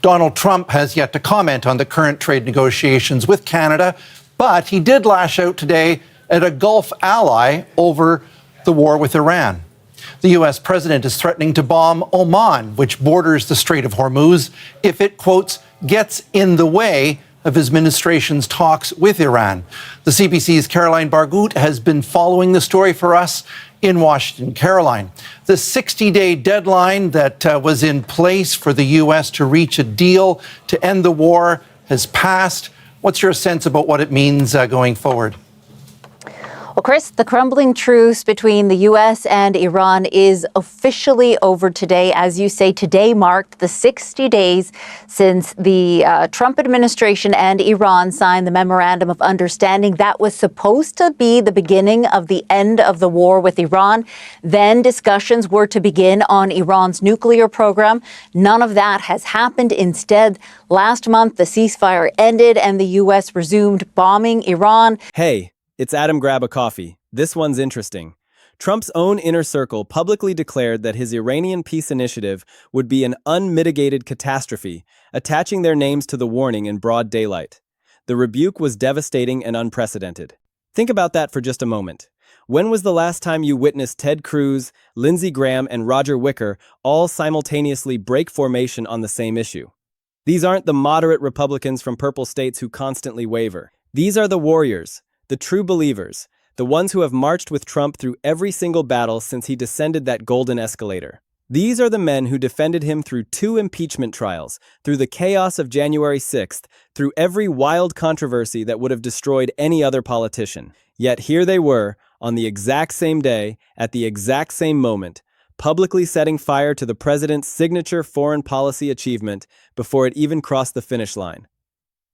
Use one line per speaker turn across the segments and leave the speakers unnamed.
Donald Trump has yet to comment on the current trade negotiations with Canada, but he did lash out today at a Gulf ally over the war with Iran. The U.S. president is threatening to bomb Oman, which borders the Strait of Hormuz, if it, quotes, gets in the way of his administration's talks with Iran. The CBC's Caroline Bargout has been following the story for us in Washington. Caroline, the 60-day deadline that was in place for the U.S. to reach a deal to end the war has passed. What's your sense about what it means going forward?
Well, Chris, the crumbling truce between the U.S. and Iran is officially over today. As you say, today marked the 60 days since the Trump administration and Iran signed the Memorandum of Understanding. That was supposed to be the beginning of the end of the war with Iran. Then discussions were to begin on Iran's nuclear program. None of that has happened. Instead, last month, the ceasefire ended and the U.S. resumed bombing Iran.
Hey. It's Adam Grab a Coffee. This one's interesting. Trump's own inner circle publicly declared that his Iranian peace initiative would be an unmitigated catastrophe, attaching their names to the warning in broad daylight. The rebuke was devastating and unprecedented. Think about that for just a moment. When was the last time you witnessed Ted Cruz, Lindsey Graham, and Roger Wicker all simultaneously break formation on the same issue? These aren't the moderate Republicans from purple states who constantly waver. These are the warriors, the true believers, the ones who have marched with Trump through every single battle since he descended that golden escalator. These are the men who defended him through 2 impeachment trials, through the chaos of January 6th, through every wild controversy that would have destroyed any other politician. Yet here they were, on the exact same day, at the exact same moment, publicly setting fire to the president's signature foreign policy achievement before it even crossed the finish line.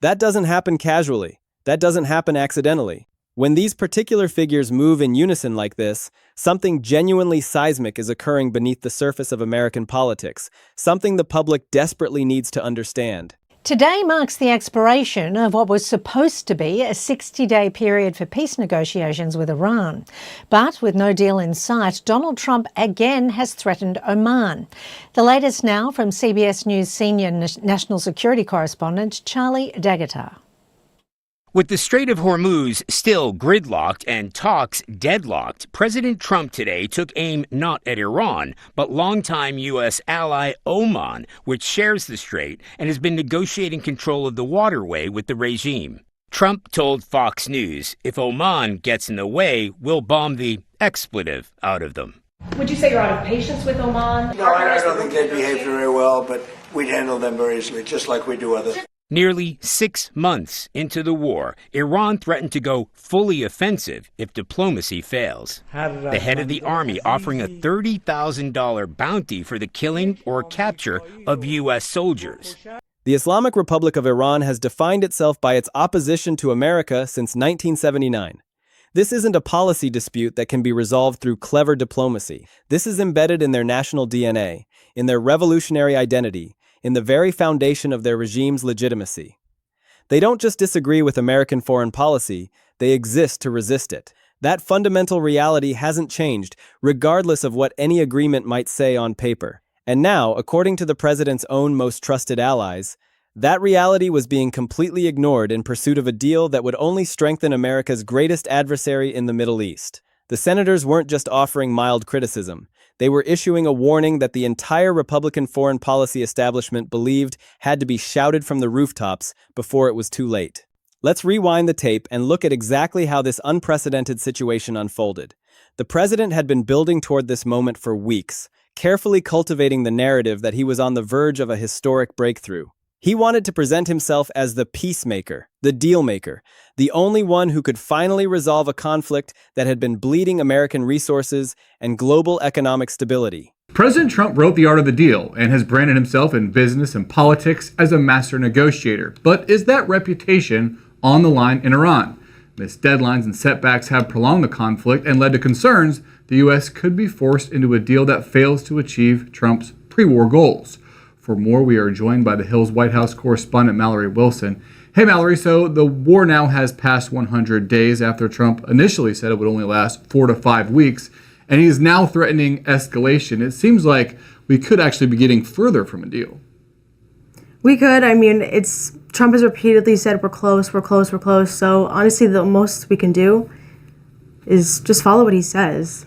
That doesn't happen casually. That doesn't happen accidentally. When these particular figures move in unison like this, something genuinely seismic is occurring beneath the surface of American politics, something the public desperately needs to understand.
Today marks the expiration of what was supposed to be a 60-day period for peace negotiations with Iran. But with no deal in sight, Donald Trump again has threatened Oman. The latest now from CBS News senior national security correspondent Charlie D'Agata.
With the Strait of Hormuz still gridlocked and talks deadlocked, President Trump today took aim not at Iran, but longtime U.S. ally Oman, which shares the strait and has been negotiating control of the waterway with the regime. Trump told Fox News, if Oman gets in the way, we'll bomb the expletive out of them.
Would you say you're out of patience with Oman?
No, I don't think they behave very well, but we'd handle them very easily, just like we do others.
Nearly 6 months into the war, Iran threatened to go fully offensive if diplomacy fails. The head of the army offering a $30,000 bounty for the killing or capture of U.S. soldiers.
The Islamic Republic of Iran has defined itself by its opposition to America since 1979. This isn't a policy dispute that can be resolved through clever diplomacy. This is embedded in their national DNA, in their revolutionary identity, in the very foundation of their regime's legitimacy. They don't just disagree with American foreign policy, they exist to resist it. That fundamental reality hasn't changed, regardless of what any agreement might say on paper. And now, according to the president's own most trusted allies, that reality was being completely ignored in pursuit of a deal that would only strengthen America's greatest adversary in the Middle East. The senators weren't just offering mild criticism. They were issuing a warning that the entire Republican foreign policy establishment believed had to be shouted from the rooftops before it was too late. Let's rewind the tape and look at exactly how this unprecedented situation unfolded. The president had been building toward this moment for weeks, carefully cultivating the narrative that he was on the verge of a historic breakthrough. He wanted to present himself as the peacemaker, the deal-maker, the only one who could finally resolve a conflict that had been bleeding American resources and global economic stability.
President Trump wrote the art of the deal and has branded himself in business and politics as a master negotiator. But is that reputation on the line in Iran? Missed deadlines and setbacks have prolonged the conflict and led to concerns the U.S. could be forced into a deal that fails to achieve Trump's pre-war goals. For more, we are joined by the Hill's White House correspondent Mallory Wilson. Hey Mallory, so the war now has passed 100 days after Trump initially said it would only last 4 to 5 weeks, and he is now threatening escalation. It seems like we could actually be getting further from a deal.
We could. I mean, Trump has repeatedly said we're close, we're close, we're close. So honestly, the most we can do is just follow what he says.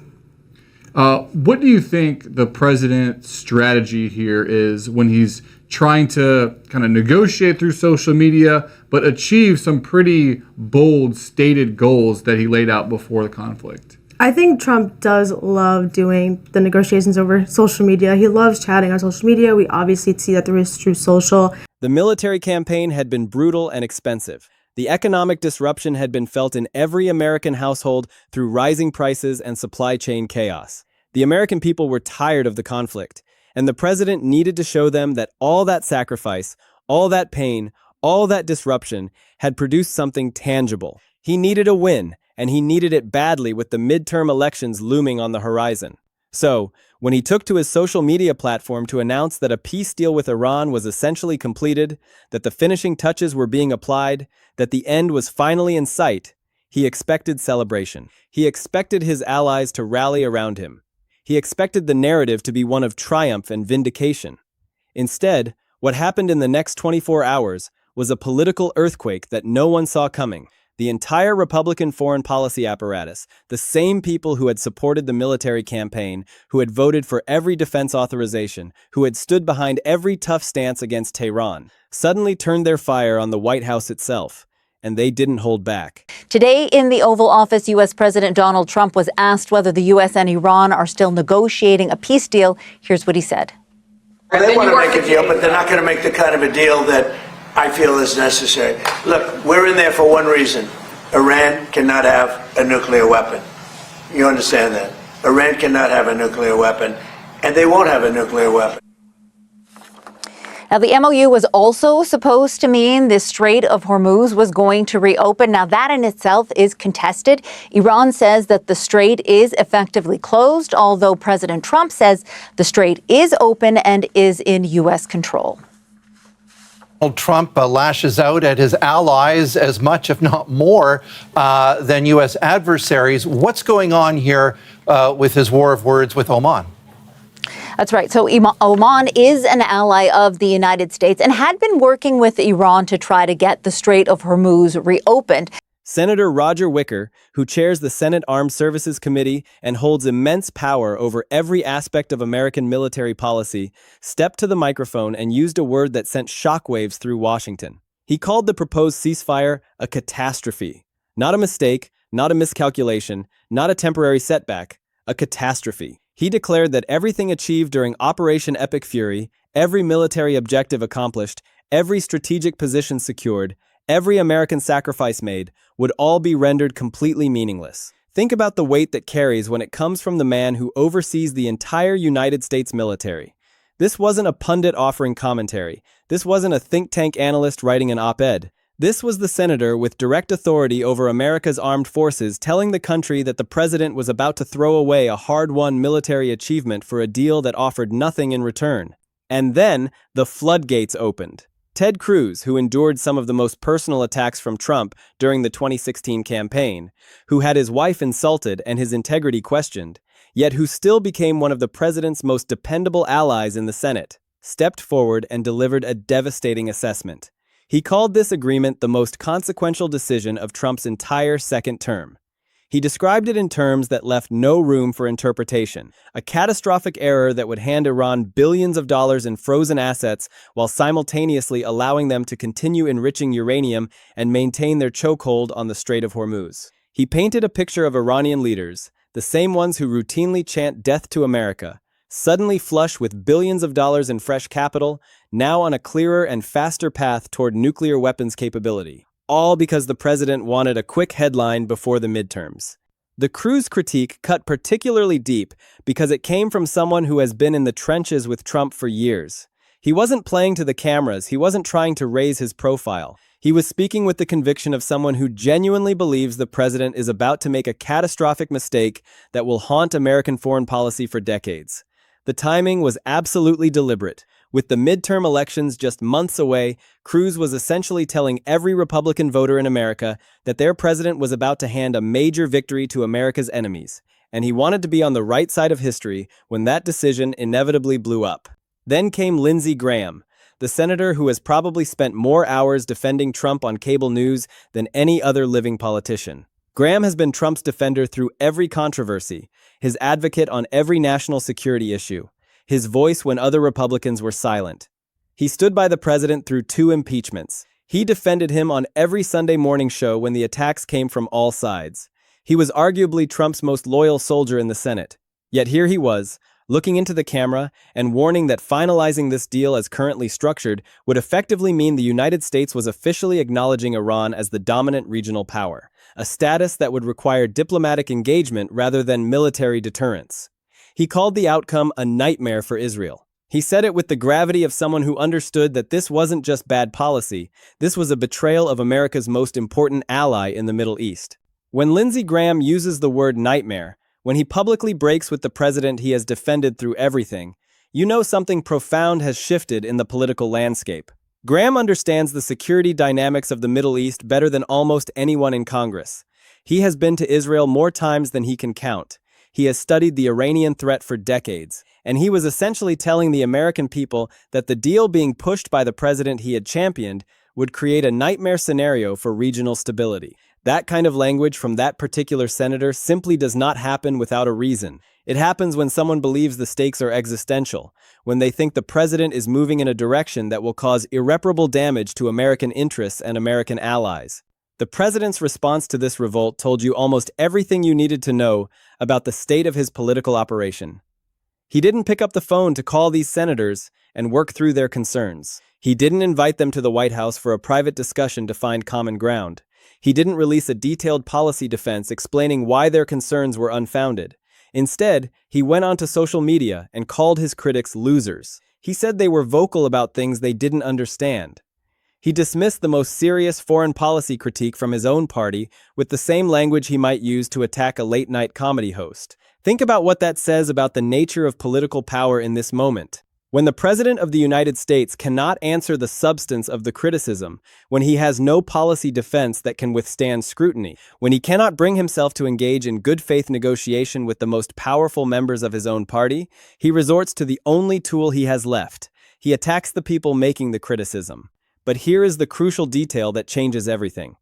What do you think the president's strategy here is when he's trying to kind of negotiate through social media, but achieve some pretty bold stated goals that he laid out before the conflict?
I think Trump does love doing the negotiations over social media. He loves chatting on social media. We obviously see that there is Truth Social.
The military campaign had been brutal and expensive. The economic disruption had been felt in every American household through rising prices and supply chain chaos. The American people were tired of the conflict, and the president needed to show them that all that sacrifice, all that pain, all that disruption had produced something tangible. He needed a win, and he needed it badly with the midterm elections looming on the horizon. So, when he took to his social media platform to announce that a peace deal with Iran was essentially completed, that the finishing touches were being applied, that the end was finally in sight, he expected celebration. He expected his allies to rally around him. He expected the narrative to be one of triumph and vindication. Instead, what happened in the next 24 hours was a political earthquake that no one saw coming. The entire Republican foreign policy apparatus, the same people who had supported the military campaign, who had voted for every defense authorization, who had stood behind every tough stance against Tehran, suddenly turned their fire on the White House itself. And they didn't hold back.
Today in the Oval Office, U.S. President Donald Trump was asked whether the U.S. and Iran are still negotiating a peace deal. Here's what he said.
Well, they want to make a deal, but they're not going to make the kind of a deal that I feel is necessary. Look, we're in there for one reason. Iran cannot have a nuclear weapon. You understand that? Iran cannot have a nuclear weapon, and they won't have a nuclear weapon.
Now, the MOU was also supposed to mean the Strait of Hormuz was going to reopen. Now, that in itself is contested. Iran says that the strait is effectively closed, although President Trump says the strait is open and is in U.S. control.
Donald Trump lashes out at his allies as much, if not more, than U.S. adversaries. What's going on here with his war of words with Oman?
That's right. So Oman is an ally of the United States and had been working with Iran to try to get the Strait of Hormuz reopened.
Senator Roger Wicker, who chairs the Senate Armed Services Committee and holds immense power over every aspect of American military policy, stepped to the microphone and used a word that sent shockwaves through Washington. He called the proposed ceasefire a catastrophe. Not a mistake, not a miscalculation, not a temporary setback, a catastrophe. He declared that everything achieved during Operation Epic Fury, every military objective accomplished, every strategic position secured, every American sacrifice made, would all be rendered completely meaningless. Think about the weight that carries when it comes from the man who oversees the entire United States military. This wasn't a pundit offering commentary. This wasn't a think tank analyst writing an op-ed. This was the senator with direct authority over America's armed forces telling the country that the president was about to throw away a hard-won military achievement for a deal that offered nothing in return. And then, the floodgates opened. Ted Cruz, who endured some of the most personal attacks from Trump during the 2016 campaign, who had his wife insulted and his integrity questioned, yet who still became one of the president's most dependable allies in the Senate, stepped forward and delivered a devastating assessment. He called this agreement the most consequential decision of Trump's entire second term. He described it in terms that left no room for interpretation, a catastrophic error that would hand Iran billions of dollars in frozen assets while simultaneously allowing them to continue enriching uranium and maintain their chokehold on the Strait of Hormuz. He painted a picture of Iranian leaders, the same ones who routinely chant death to America, suddenly flush with billions of dollars in fresh capital, now on a clearer and faster path toward nuclear weapons capability. All because the president wanted a quick headline before the midterms. The Cruz critique cut particularly deep because it came from someone who has been in the trenches with Trump for years. He wasn't playing to the cameras, he wasn't trying to raise his profile. He was speaking with the conviction of someone who genuinely believes the president is about to make a catastrophic mistake that will haunt American foreign policy for decades. The timing was absolutely deliberate. With the midterm elections just months away, Cruz was essentially telling every Republican voter in America that their president was about to hand a major victory to America's enemies, and he wanted to be on the right side of history when that decision inevitably blew up. Then came Lindsey Graham, the senator who has probably spent more hours defending Trump on cable news than any other living politician. Graham has been Trump's defender through every controversy, his advocate on every national security issue, his voice when other Republicans were silent. He stood by the president through 2 impeachments. He defended him on every Sunday morning show when the attacks came from all sides. He was arguably Trump's most loyal soldier in the Senate. Yet here he was, looking into the camera and warning that finalizing this deal as currently structured would effectively mean the United States was officially acknowledging Iran as the dominant regional power, a status that would require diplomatic engagement rather than military deterrence. He called the outcome a nightmare for Israel. He said it with the gravity of someone who understood that this wasn't just bad policy, this was a betrayal of America's most important ally in the Middle East. When Lindsey Graham uses the word nightmare, when he publicly breaks with the president he has defended through everything, you know something profound has shifted in the political landscape. Graham understands the security dynamics of the Middle East better than almost anyone in Congress. He has been to Israel more times than he can count. He has studied the Iranian threat for decades, and he was essentially telling the American people that the deal being pushed by the president he had championed would create a nightmare scenario for regional stability. That kind of language from that particular senator simply does not happen without a reason. It happens when someone believes the stakes are existential, when they think the president is moving in a direction that will cause irreparable damage to American interests and American allies. The president's response to this revolt told you almost everything you needed to know about the state of his political operation. He didn't pick up the phone to call these senators and work through their concerns. He didn't invite them to the White House for a private discussion to find common ground. He didn't release a detailed policy defense explaining why their concerns were unfounded. Instead, he went onto social media and called his critics losers. He said they were vocal about things they didn't understand. He dismissed the most serious foreign policy critique from his own party with the same language he might use to attack a late-night comedy host. Think about what that says about the nature of political power in this moment. When the President of the United States cannot answer the substance of the criticism, when he has no policy defense that can withstand scrutiny, when he cannot bring himself to engage in good faith negotiation with the most powerful members of his own party, he resorts to the only tool he has left. He attacks the people making the criticism. But here is the crucial detail that changes everything.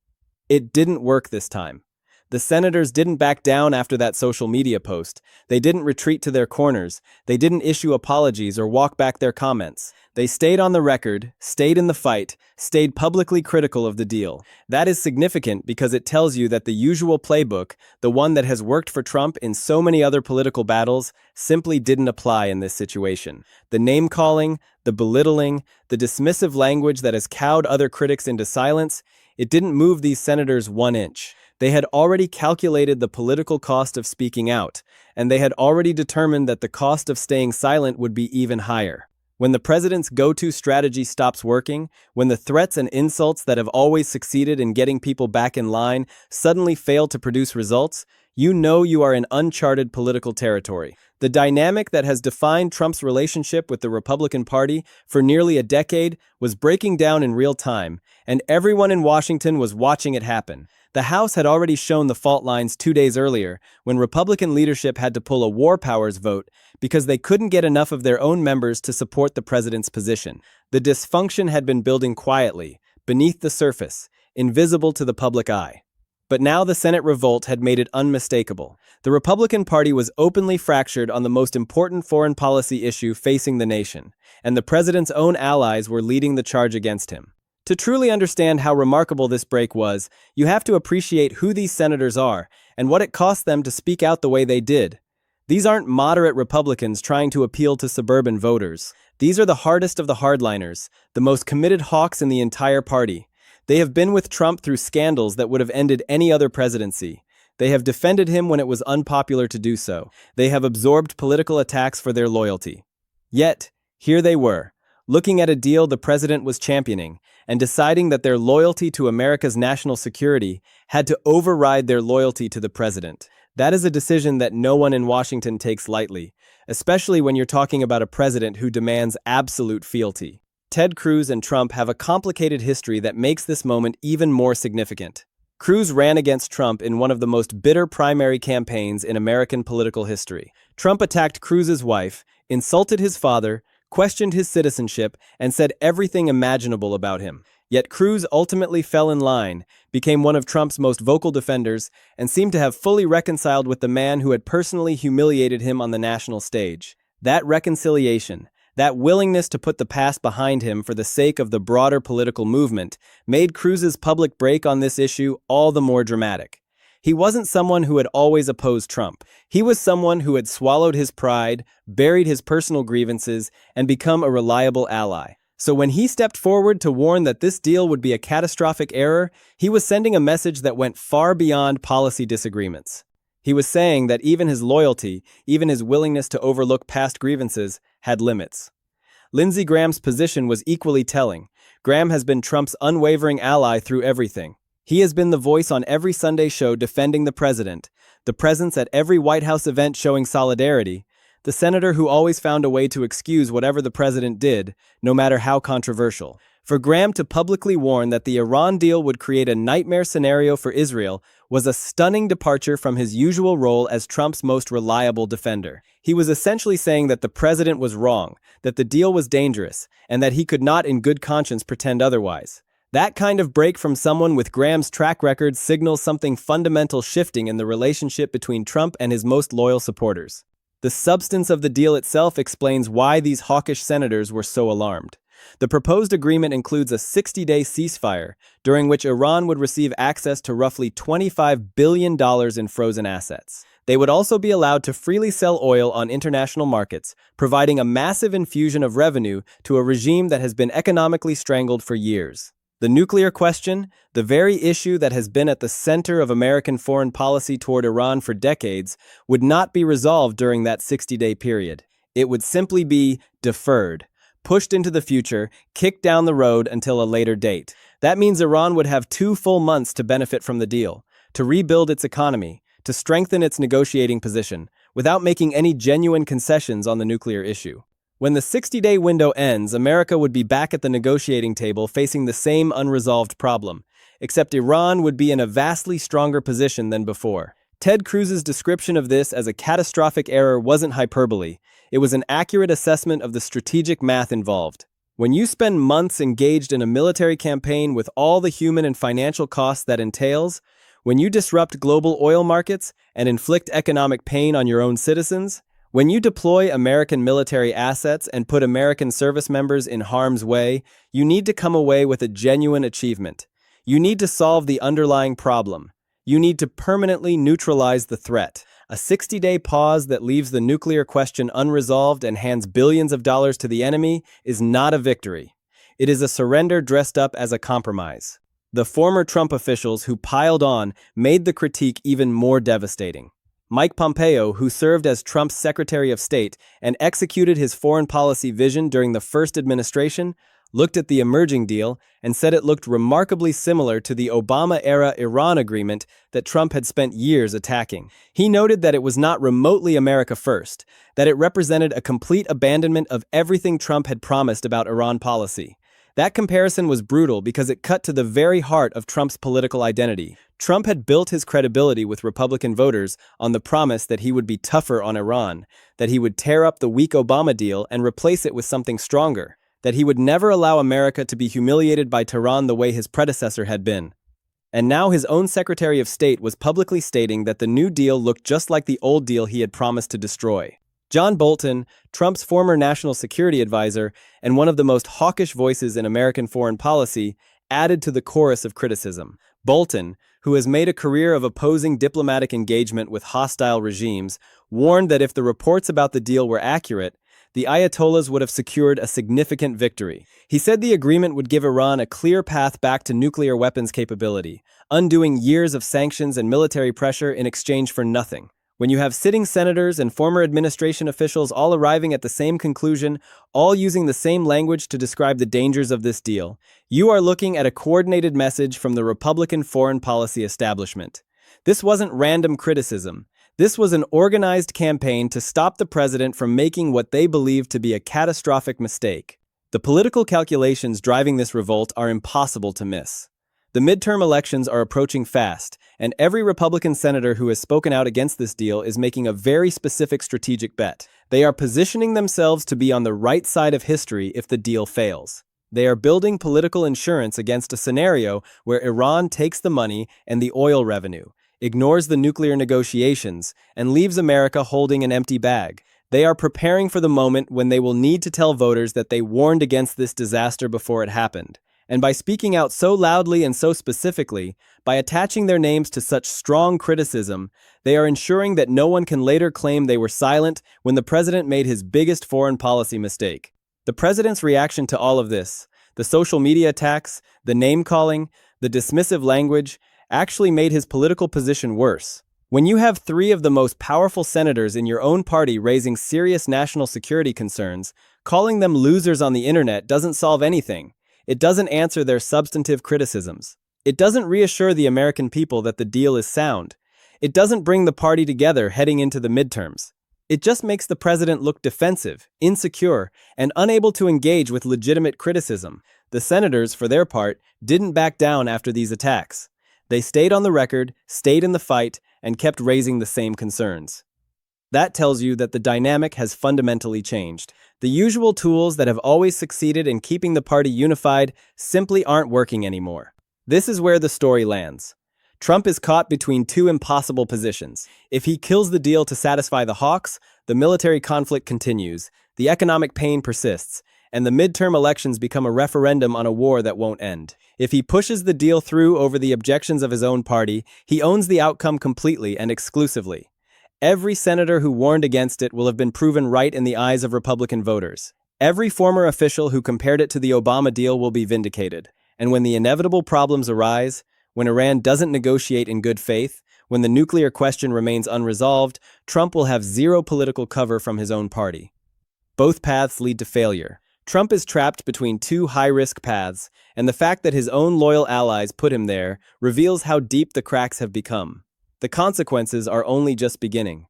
It didn't work this time. The senators didn't back down after that social media post. They didn't retreat to their corners. They didn't issue apologies or walk back their comments. They stayed on the record, stayed in the fight, stayed publicly critical of the deal. That is significant because it tells you that the usual playbook, the one that has worked for Trump in so many other political battles, simply didn't apply in this situation. The name-calling, the belittling, the dismissive language that has cowed other critics into silence, it didn't move these senators 1 inch. They had already calculated the political cost of speaking out, and they had already determined that the cost of staying silent would be even higher. When the president's go-to strategy stops working, when the threats and insults that have always succeeded in getting people back in line suddenly fail to produce results, you know you are in uncharted political territory. The dynamic that has defined Trump's relationship with the Republican Party for nearly a decade was breaking down in real time, and everyone in Washington was watching it happen. The House had already shown the fault lines 2 days earlier when Republican leadership had to pull a war powers vote because they couldn't get enough of their own members to support the president's position. The dysfunction had been building quietly, beneath the surface, invisible to the public eye. But now the Senate revolt had made it unmistakable. The Republican Party was openly fractured on the most important foreign policy issue facing the nation, and the president's own allies were leading the charge against him. To truly understand how remarkable this break was, you have to appreciate who these senators are and what it cost them to speak out the way they did. These aren't moderate Republicans trying to appeal to suburban voters. These are the hardest of the hardliners, the most committed hawks in the entire party. They have been with Trump through scandals that would have ended any other presidency. They have defended him when it was unpopular to do so. They have absorbed political attacks for their loyalty. Yet, here they were, looking at a deal the president was championing, and deciding that their loyalty to America's national security had to override their loyalty to the president. That is a decision that no one in Washington takes lightly, especially when you're talking about a president who demands absolute fealty. Ted Cruz and Trump have a complicated history that makes this moment even more significant. Cruz ran against Trump in one of the most bitter primary campaigns in American political history. Trump attacked Cruz's wife, insulted his father, questioned his citizenship, and said everything imaginable about him. Yet Cruz ultimately fell in line, became one of Trump's most vocal defenders, and seemed to have fully reconciled with the man who had personally humiliated him on the national stage. That reconciliation, that willingness to put the past behind him for the sake of the broader political movement, made Cruz's public break on this issue all the more dramatic. He wasn't someone who had always opposed Trump. He was someone who had swallowed his pride, buried his personal grievances, and become a reliable ally. So when he stepped forward to warn that this deal would be a catastrophic error, he was sending a message that went far beyond policy disagreements. He was saying that even his loyalty, even his willingness to overlook past grievances, had limits. Lindsey Graham's position was equally telling. Graham has been Trump's unwavering ally through everything. He has been the voice on every Sunday show defending the president, the presence at every White House event showing solidarity, the senator who always found a way to excuse whatever the president did, no matter how controversial. For Graham to publicly warn that the Iran deal would create a nightmare scenario for Israel was a stunning departure from his usual role as Trump's most reliable defender. He was essentially saying that the president was wrong, that the deal was dangerous, and that he could not in good conscience pretend otherwise. That kind of break from someone with Graham's track record signals something fundamental shifting in the relationship between Trump and his most loyal supporters. The substance of the deal itself explains why these hawkish senators were so alarmed. The proposed agreement includes a 60-day ceasefire, during which Iran would receive access to roughly $25 billion in frozen assets. They would also be allowed to freely sell oil on international markets, providing a massive infusion of revenue to a regime that has been economically strangled for years. The nuclear question, the very issue that has been at the center of American foreign policy toward Iran for decades, would not be resolved during that 60-day period. It would simply be deferred, pushed into the future, kicked down the road until a later date. That means Iran would have 2 full months to benefit from the deal, to rebuild its economy, to strengthen its negotiating position, without making any genuine concessions on the nuclear issue. When the 60-day window ends, America would be back at the negotiating table facing the same unresolved problem, except Iran would be in a vastly stronger position than before. Ted Cruz's description of this as a catastrophic error wasn't hyperbole. It was an accurate assessment of the strategic math involved. When you spend months engaged in a military campaign with all the human and financial costs that entails, when you disrupt global oil markets and inflict economic pain on your own citizens, when you deploy American military assets and put American service members in harm's way, you need to come away with a genuine achievement. You need to solve the underlying problem. You need to permanently neutralize the threat. A 60-day pause that leaves the nuclear question unresolved and hands billions of dollars to the enemy is not a victory. It is a surrender dressed up as a compromise. The former Trump officials who piled on made the critique even more devastating. Mike Pompeo, who served as Trump's Secretary of State and executed his foreign policy vision during the first administration, looked at the emerging deal and said it looked remarkably similar to the Obama-era Iran agreement that Trump had spent years attacking. He noted that it was not remotely America first, that it represented a complete abandonment of everything Trump had promised about Iran policy. That comparison was brutal because it cut to the very heart of Trump's political identity. Trump had built his credibility with Republican voters on the promise that he would be tougher on Iran, that he would tear up the weak Obama deal and replace it with something stronger, that he would never allow America to be humiliated by Tehran the way his predecessor had been. And now his own Secretary of State was publicly stating that the new deal looked just like the old deal he had promised to destroy. John Bolton, Trump's former national security advisor and one of the most hawkish voices in American foreign policy, added to the chorus of criticism. Bolton, who has made a career of opposing diplomatic engagement with hostile regimes, warned that if the reports about the deal were accurate, the Ayatollahs would have secured a significant victory. He said the agreement would give Iran a clear path back to nuclear weapons capability, undoing years of sanctions and military pressure in exchange for nothing. When you have sitting senators and former administration officials all arriving at the same conclusion, all using the same language to describe the dangers of this deal, you are looking at a coordinated message from the Republican foreign policy establishment. This wasn't random criticism. This was an organized campaign to stop the president from making what they believed to be a catastrophic mistake. The political calculations driving this revolt are impossible to miss. The midterm elections are approaching fast, and every Republican senator who has spoken out against this deal is making a very specific strategic bet. They are positioning themselves to be on the right side of history if the deal fails. They are building political insurance against a scenario where Iran takes the money and the oil revenue, ignores the nuclear negotiations, and leaves America holding an empty bag. They are preparing for the moment when they will need to tell voters that they warned against this disaster before it happened. And by speaking out so loudly and so specifically, by attaching their names to such strong criticism, they are ensuring that no one can later claim they were silent when the president made his biggest foreign policy mistake. The president's reaction to all of this, the social media attacks, the name-calling, the dismissive language, actually made his political position worse. When you have three of the most powerful senators in your own party raising serious national security concerns, calling them losers on the internet doesn't solve anything. It doesn't answer their substantive criticisms. It doesn't reassure the American people that the deal is sound. It doesn't bring the party together heading into the midterms. It just makes the president look defensive, insecure, and unable to engage with legitimate criticism. The senators, for their part, didn't back down after these attacks. They stayed on the record, stayed in the fight, and kept raising the same concerns. That tells you that the dynamic has fundamentally changed. The usual tools that have always succeeded in keeping the party unified simply aren't working anymore. This is where the story lands. Trump is caught between two impossible positions. If he kills the deal to satisfy the hawks, the military conflict continues, the economic pain persists, and the midterm elections become a referendum on a war that won't end. If he pushes the deal through over the objections of his own party, he owns the outcome completely and exclusively. Every senator who warned against it will have been proven right in the eyes of Republican voters. Every former official who compared it to the Obama deal will be vindicated. And when the inevitable problems arise, when Iran doesn't negotiate in good faith, when the nuclear question remains unresolved, Trump will have zero political cover from his own party. Both paths lead to failure. Trump is trapped between two high-risk paths, and the fact that his own loyal allies put him there reveals how deep the cracks have become. The consequences are only just beginning.